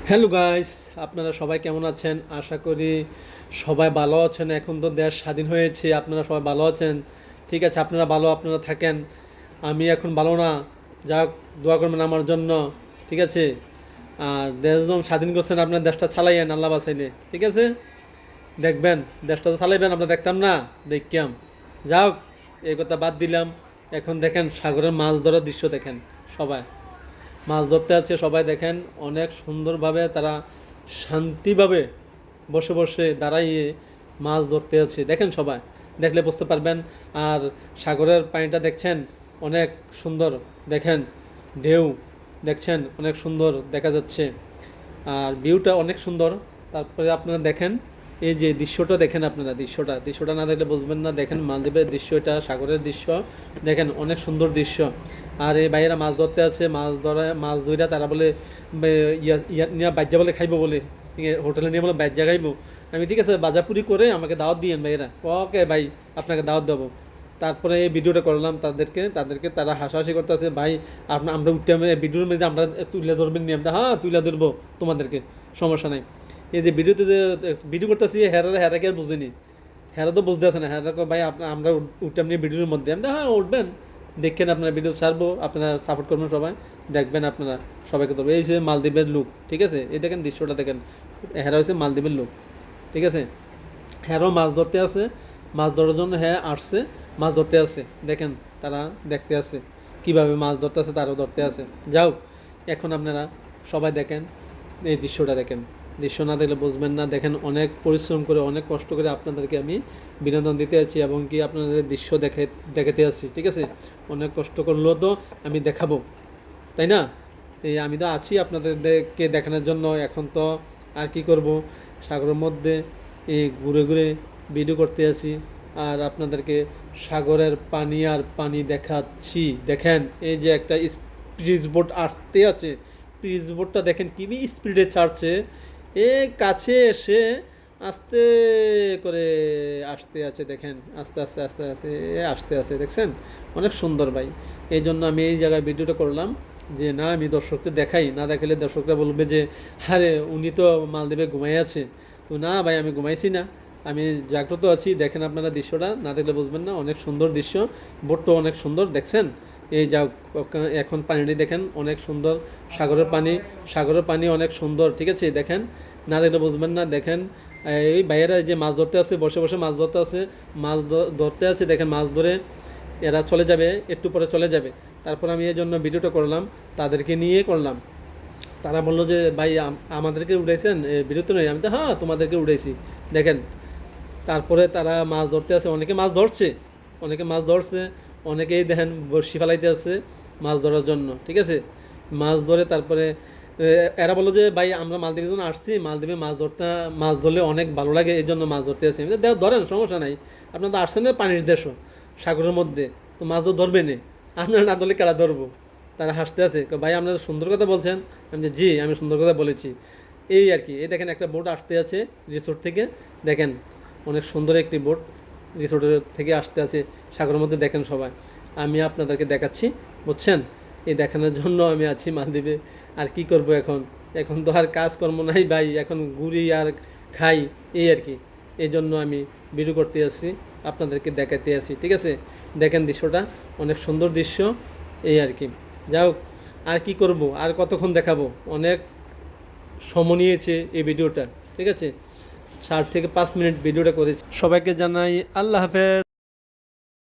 Hello guys, আপনারা সবাই কেমন আছেন? আশা করি সবাই ভালো আছেন। এখন তো দেশ স্বাধীন হয়েছে, আপনারা সবাই ভালো আছেন। ঠিক আছে, আপনারা ভালো আপনারা থাকেন। আমি এখন ভালো না, যা হোক, দোয়া করবেন আমার জন্য। ঠিক আছে, আর দেশ যখন স্বাধীন করছেন আপনার দেশটা চালাইয়েন আল্লাহ বাঁচাইলে। ঠিক আছে, দেখবেন দেশটা তো চালাইবেন, আমরা দেখতাম না, দেখতাম। যা হোক, এই কথা বাদ দিলাম। এখন দেখেন সাগরের মাছ ধরার দৃশ্য দেখেন সবাই। মাছ ধরতে আছে সবাই, দেখেন অনেক সুন্দরভাবে তারা শান্তিভাবে বসে বসে দাঁড়াইয়ে মাছ ধরতে আছে, দেখেন সবাই দেখলে বুঝতে পারবেন। আর সাগরের পানিটা দেখছেন অনেক সুন্দর, দেখেন ঢেউ দেখছেন অনেক সুন্দর দেখা যাচ্ছে, আর ভিউটা অনেক সুন্দর। তারপরে আপনারা দেখেন এই যে দৃশ্যটা দেখেন, আপনারা দৃশ্যটা না দেখলে বুঝবেন না। দেখেন মালদ্বীপের দৃশ্য, এটা সাগরের দৃশ্য, দেখেন অনেক সুন্দর দৃশ্য। আর এই বাইরেরা মাছ ধরতে আছে, মাছ ধরে তারা বলে নিয়ে বাজ্যা বলে খাইবো বলে, হোটেলে নিয়ে বলে বাজ্যা খাইবো। আমি ঠিক আছে বাজাপুরি করে আমাকে দাওয়াত দিয়েন ভাইয়েরা। ওকে ভাই, আপনাকে দাওয়াত দেবো। তারপরে এই ভিডিওটা করলাম তাদেরকে তারা হাসাহাসি করতেছে, ভাই আমরা উঠতে ভিডিওর মধ্যে আমরা তুলে ধরবেন নিয়ে, হ্যাঁ তুলে ধরবো তোমাদেরকে, সমস্যা নাই। এই যে ভিডিওতে যে ভিডিও করতেছি, হেরাকে আর বুঝিনি, হেরা তো বুঝতে আছে না। হেরা ভাই আমরা উঠতাম নিয়ে ভিডিওর মধ্যে, আমি হ্যাঁ উঠবেন, দেখেন আপনারা ভিডিও ছাড়বো, আপনারা সাপোর্ট করবেন সবাই, দেখবেন আপনারা সবাইকে ধরবো। এই হচ্ছে মালদ্বীপের লুক, ঠিক আছে, এই দেখেন দৃশ্যটা দেখেন, হেরা হচ্ছে মালদ্বীপের লুক। ঠিক আছে, হ্যাঁও মাছ ধরতে আছে, মাছ ধরার জন্য হ্যাঁ আসছে, মাছ ধরতে আছে, দেখেন তারা দেখতে আছে কিভাবে মাছ ধরতে আছে, তারাও ধরতে আছে। যাও, এখন আপনারা সবাই দেখেন এই দৃশ্যটা দেখেন, দৃশ্য না দেখলে বুঝবেন না। দেখেন অনেক পরিশ্রম করে অনেক কষ্ট করে আপনাদেরকে আমি বিনোদন দিতে আছি এবং কি আপনাদের দৃশ্য দেখাতে আছি। ঠিক আছে, অনেক কষ্ট করলেও তো আমি দেখাবো, তাই না? এই আমি তো আছি আপনাদেরকে দেখানোর জন্য। এখন তো আর কি করব, সাগরের মধ্যে এই ঘুরে ঘুরে ভিডিও করতে আছি আর আপনাদেরকে সাগরের পানি আর পানি দেখাচ্ছি। দেখেন এই যে একটা স্পিড বোট আসতে আছে, স্পিড বোটটা দেখেন কি স্পিডে ছাড়ছে, এ কাছে এসে আস্তে করে আসতে আছে, দেখেন আস্তে আস্তে আস্তে আস্তে আসতে আছে, দেখছেন অনেক সুন্দর ভাই। এই জন্য আমি এই জায়গায় ভিডিওটা করলাম, যে না আমি দর্শককে দেখাই, না দেখালে দর্শকরা বলবে যে আরে উনি তো মালদ্বীপে ঘুমাই আছে। তো না ভাই, আমি ঘুমাইছি না, আমি জাগ্রত আছি। দেখেন আপনারা দৃশ্যটা না দেখলে বুঝবেন না, অনেক সুন্দর দৃশ্য, বোটটা অনেক সুন্দর দেখছেন। এই যা এখন পানিটি দেখেন অনেক সুন্দর, সাগরের পানি অনেক সুন্দর। ঠিক আছে, দেখেন না দেখলে বুঝবেন না। দেখেন এই বাইরে যে মাছ ধরতে আছে, বসে বসে মাছ ধরতে আছে, মাছ ধরতে আছে, দেখেন মাছ ধরে এরা চলে যাবে, একটু পরে চলে যাবে। তারপর আমি এই জন্য ভিডিওটা করলাম, তাদেরকে নিয়ে করলাম। তারা বললো যে ভাই আমাদেরকে উঠাইছেন ভিডিও তো নেই, আমি তো হ্যাঁ তোমাদেরকে উঠাইছি, দেখেন। তারপরে তারা মাছ ধরতে আছে, অনেকে মাছ ধরছে, অনেকেই দেখেন বড়শি ফেলাইতে আছে মাছ ধরার জন্য। ঠিক আছে, মাছ ধরে তারপরে এরা বললো যে ভাই আমরা মালদ্বীপের জন্য আসছি, মালদ্বীপে মাছ ধরলে অনেক ভালো লাগে, এই জন্য মাছ ধরতে আসছি। আমি ধরেন, সমস্যা নাই, আপনারা তো আসছেন না পানির দেশও, সাগরের মধ্যে, তো মাছ তো ধরবে না, আপনারা না ধরলে কেলা ধরবো। তারা হাসতে আছে, ভাই আপনারা সুন্দর কথা বলছেন। আমি যে জি আমি সুন্দর কথা বলেছি, এই আর কি। এই দেখেন একটা বোট আসতে আছে রিসোর্ট থেকে, দেখেন অনেক সুন্দর একটি বোট রিসোর্টের থেকে আসতে আছে সাগরের মধ্যে, দেখেন সবাই। আমি আপনাদেরকে দেখাচ্ছি, বুঝছেন, এই দেখানোর জন্য আমি আছি মালদ্বীপে। আর কি করব এখন, এখন তো আর কাজকর্ম নাই ভাই, এখন ঘুরি আর খাই, এই আর কি। এই জন্য আমি ভিডিও করতে আসছি, আপনাদেরকে দেখাতে আসি। ঠিক আছে, দেখেন দৃশ্যটা অনেক সুন্দর দৃশ্য, এই আর কি। যাই হোক, আর কি করব, আর কতক্ষণ দেখাবো, অনেক সময় নিয়েছে এই ভিডিওটা। ঠিক আছে, 4 থেকে 5 মিনিট ভিডিওটা করেছি। সবাইকে জানাই আল্লাহ হাফেজ।